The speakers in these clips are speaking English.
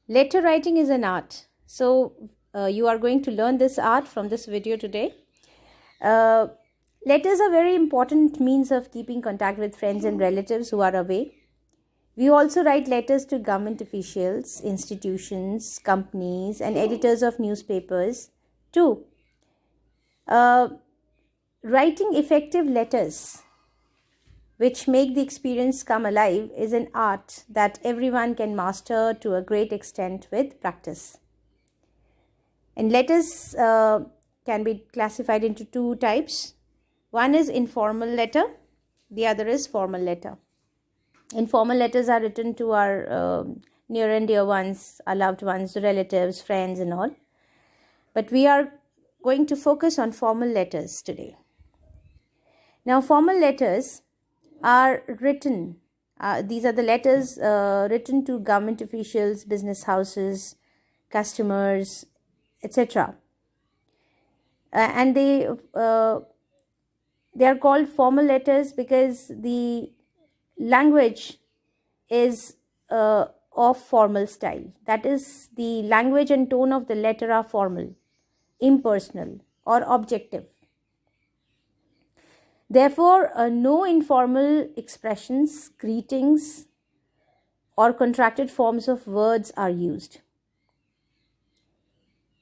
Letter writing is an art. So you are going to learn this art from this video today. Uh, Letters are very important means of keeping contact with friends and relatives who are away. We also write letters to government officials, institutions, companies, and editors of newspapers too. Uh, Writing effective letters which make the experience come alive is an art that everyone can master to a great extent with practice. And letters can be classified into two types. One is informal letter, the other is formal letter. Informal letters are written to our near and dear ones, our loved ones, relatives, friends, and all. But we are going to focus on formal letters today. Now, formal letters are written. These are the letters written to government officials, business houses, customers, etc. And they are called formal letters because the language is of formal style. That is, the language and tone of the letter are formal, impersonal, or objective. Therefore, no informal expressions, greetings, or contracted forms of words are used.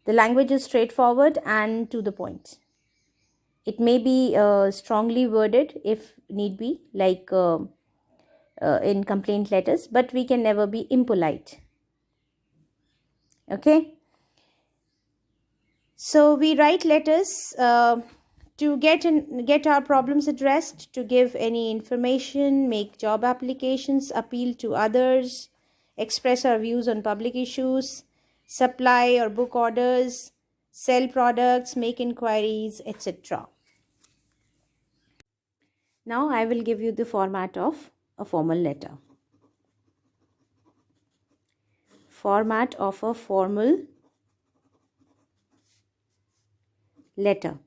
The language is straightforward and to the point. It may be strongly worded if need be, like in complaint letters, but we can never be impolite. Okay? So we write letters to get our problems addressed, to give any information, make job applications, appeal to others, express our views on public issues, supply or book orders, sell products, make inquiries, etc. Now I will give you the format of a formal letter. Format of a formal letter.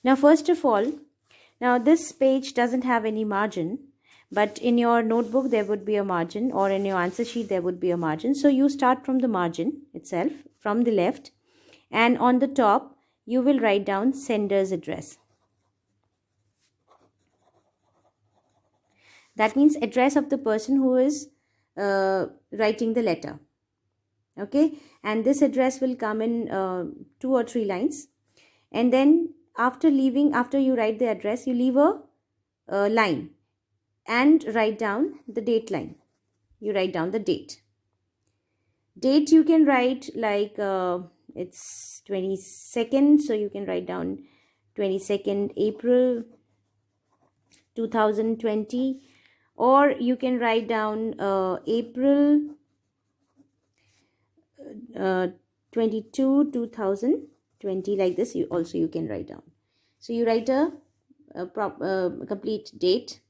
Now, first of all, now this page doesn't have any margin, but in your notebook there would be a margin, or in your answer sheet there would be a margin. So you start from the margin itself, from the left, and on the top you will write down sender's address. That means address of the person who is writing the letter. Okay, and this address will come in 2 or 3 lines, and then after you write the address, you leave a line and write down the date line. You write down the date. Date you can write like it's 22nd, so you can write down 22nd April 2020, or you can write down April 22 2020, like this. You can write down. So you write a complete date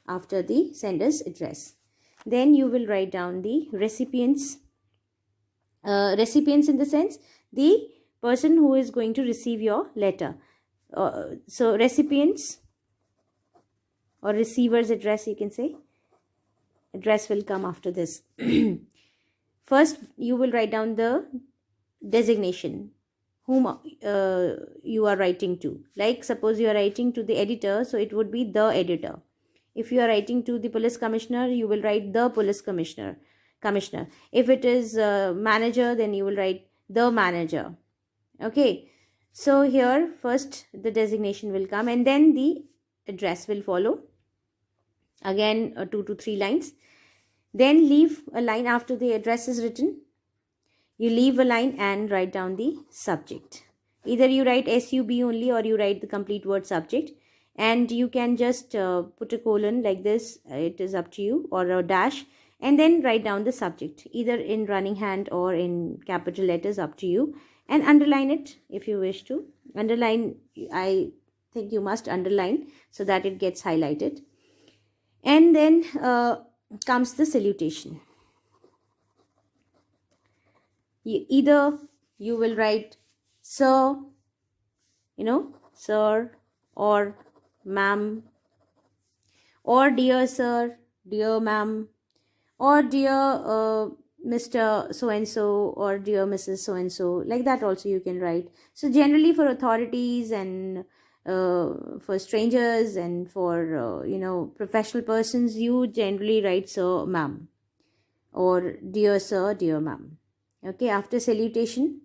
after the sender's address. Then you will write down the recipients in the sense the person who is going to receive your letter. So recipients or receiver's address, you can say. Address will come after this. First you will write down the designation, whom you are writing to. Like suppose you are writing to the editor, so it would be the editor. If you are writing to the police commissioner, you will write the police commissioner. If it is manager, then you will write the manager. Okay, so here first the designation will come, and then the address will follow. Again 2 to 3 lines. Then leave a line after the address is written. You leave a line and write down the subject. Either you write SUB only, or you write the complete word subject, and you can just put a colon like this. It is up to you, or a dash, and then write down the subject, either in running hand or in capital letters, up to you, and underline it if you wish to. Underline, I think you must underline so that it gets highlighted. And then comes the salutation. Either you will write sir, sir, or ma'am, or dear sir, dear ma'am, or dear Mr. So and so, or dear Mrs. So and so. Like that also you can write. So generally for authorities and for strangers and for professional persons, you generally write sir, ma'am, or dear sir, dear ma'am. Okay, after salutation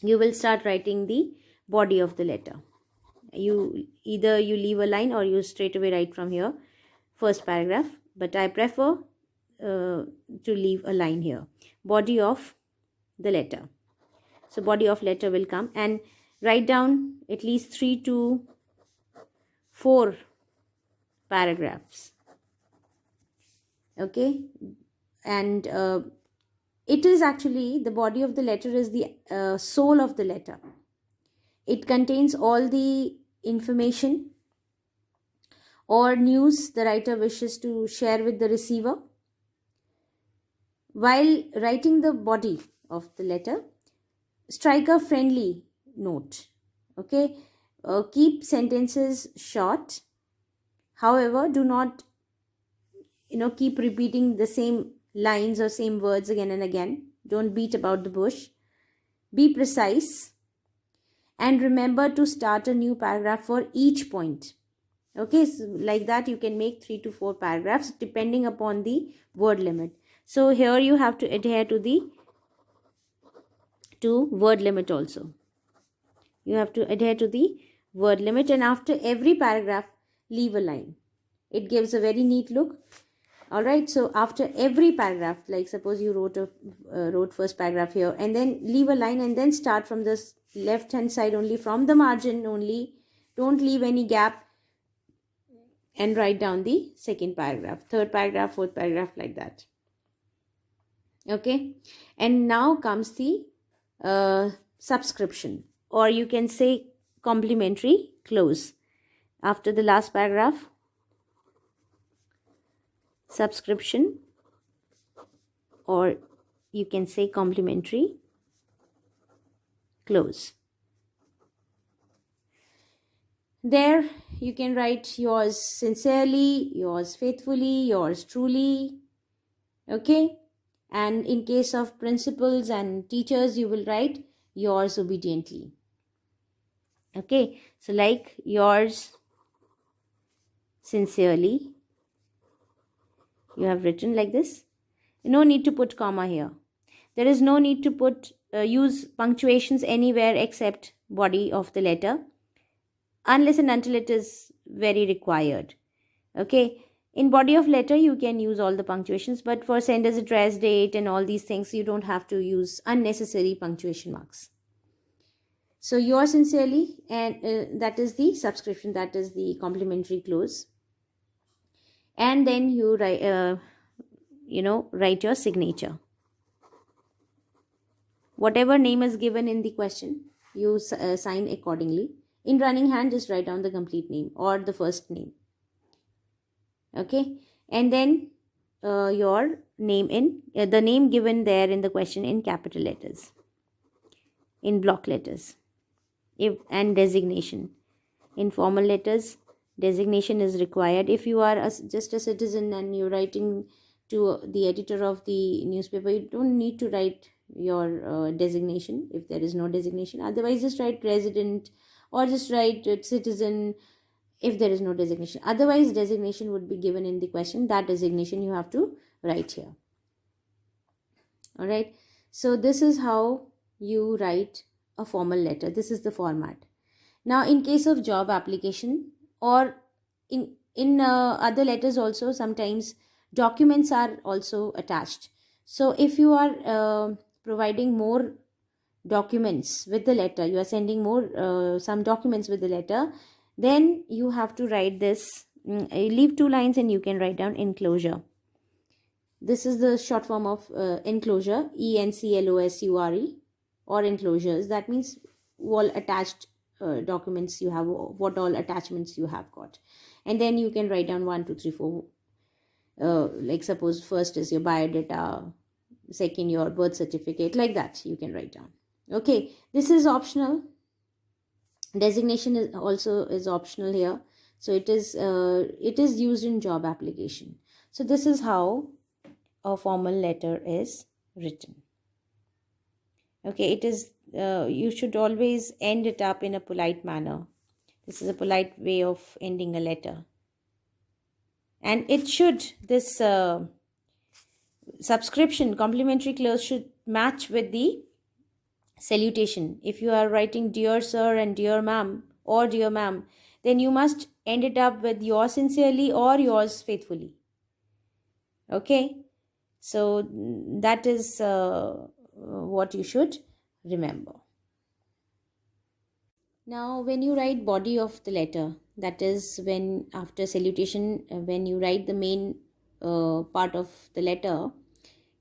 you will start writing the body of the letter. You either you leave a line or you straight away write from here first paragraph, but I prefer to leave a line here. Body of the letter. So body of letter will come, and write down at least 3 to 4 paragraphs. Okay, and it is actually, the body of the letter is the soul of the letter. It contains all the information or news the writer wishes to share with the receiver. While writing the body of the letter, strike a friendly note. Okay, keep sentences short. However, do not keep repeating the same lines or same words again and again. Don't beat about the bush. Be precise, and remember to start a new paragraph for each point. Okay, so like that you can make 3 to 4 paragraphs depending upon the word limit. So here you have to adhere to the word limit also. You have to adhere to the word limit, and after every paragraph leave a line. It gives a very neat look. All right, so after every paragraph, like suppose you wrote first paragraph here, and then leave a line, and then start from this left hand side only, from the margin only. Don't leave any gap, and write down the second paragraph, third paragraph, fourth paragraph, like that. Okay, and now comes the subscription, or you can say complimentary close. After the last paragraph, subscription, or you can say complimentary close. There you can write yours sincerely, yours faithfully, yours truly. Okay, and in case of principals and teachers, you will write yours obediently. Okay, so like yours sincerely, you have written like this. No need to put comma here. There is no need to put use punctuations anywhere except body of the letter, unless and until it is very required. Okay, in body of letter you can use all the punctuations, but for sender's address, date, and all these things, you don't have to use unnecessary punctuation marks. So yours sincerely, and that is the subscription, that is the complimentary close. And then you write write your signature. Whatever name is given in the question, you sign accordingly. In running hand, just write down the complete name or the first name. Okay, and then your name in the name given there in the question in capital letters, in block letters, and designation. In formal letters, designation is required. If you are just a citizen and you're writing to the editor of the newspaper, you don't need to write your designation if there is no designation. Otherwise, just write resident, or just write citizen if there is no designation. Otherwise, designation would be given in the question. That designation you have to write here. All right, so this is how you write a formal letter. This is the format. Now in case of job application, or in other letters also, sometimes documents are also attached. So if you are providing more documents with the letter, you are sending more some documents with the letter, then you have to write this. Leave 2 lines and you can write down enclosure. This is the short form of enclosure, ENCLOSURE, or enclosures. That means all attached documents you have, what all attachments you have got. And then you can write down 1 2 3 4, like suppose first is your biodata, second your birth certificate, like that you can write down. Okay, this is optional. Designation is also optional here. So it is used in job application. So this is how a formal letter is written. Okay, it is you should always end it up in a polite manner. This is a polite way of ending a letter. And it should, this subscription, complimentary clause should match with the salutation. If you are writing dear sir and dear ma'am or dear ma'am, then you must end it up with yours sincerely or yours faithfully. Okay, so that is what you should remember. Now, when you write body of the letter, that is when after salutation, when you write the main part of the letter,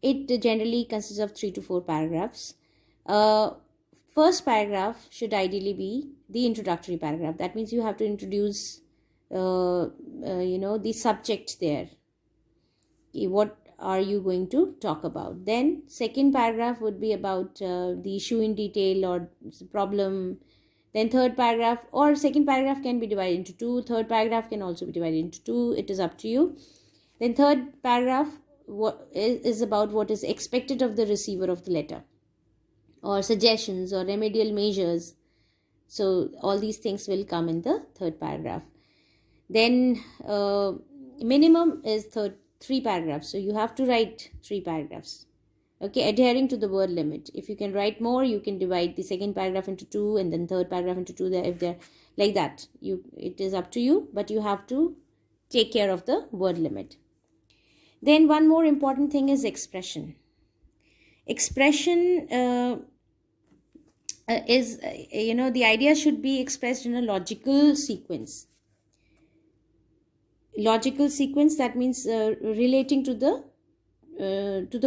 it generally consists of 3 to 4 paragraphs. First paragraph should ideally be the introductory paragraph. That means you have to introduce, the subject there. What are you going to talk about? Then second paragraph would be about the issue in detail or problem. Then third paragraph or second paragraph can be divided into two. Third paragraph can also be divided into two. It is up to you. Then third paragraph is about what is expected of the receiver of the letter, or suggestions or remedial measures. So all these things will come in the third paragraph. Then minimum is 3 paragraphs. So you have to write 3 paragraphs. Okay, adhering to the word limit. If you can write more, you can divide the second paragraph into 2 and then third paragraph into 2. If they're like that, it is up to you, but you have to take care of the word limit. Then one more important thing is expression. Expression is, the idea should be expressed in a logical sequence. Logical sequence, that means relating to the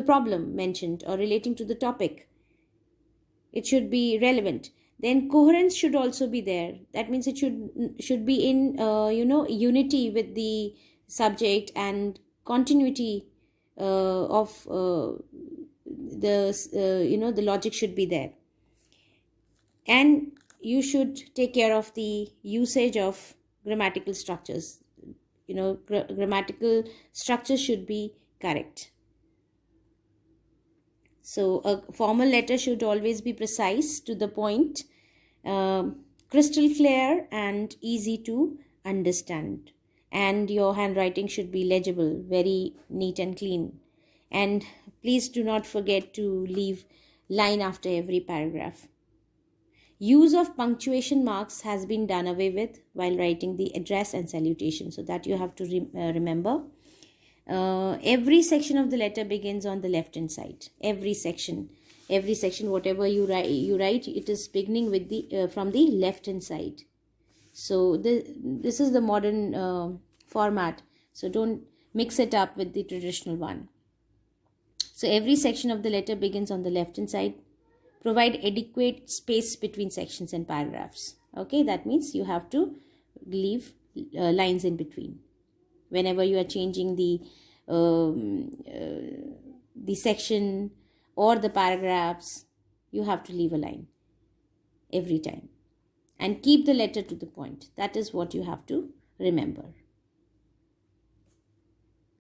problem mentioned or relating to the topic. It should be relevant. Then coherence should also be there. That means it should be in unity with the subject, and continuity of the logic should be there. And you should take care of the usage of grammatical structures. Grammatical structure should be correct. So a formal letter should always be precise, to the point, crystal clear and easy to understand. And your handwriting should be legible, very neat and clean. And please do not forget to leave line after every paragraph. Use of punctuation marks has been done away with while writing the address and salutation, so that you have to remember. Every section of the letter begins on the left hand side. Every section, whatever you write, it is beginning with the from the left hand side. So this is the modern format. So don't mix it up with the traditional one. So every section of the letter begins on the left hand side. Provide adequate space between sections and paragraphs. Okay, that means you have to leave lines in between. Whenever you are changing the section or the paragraphs, you have to leave a line every time. And keep the letter to the point. That is what you have to remember.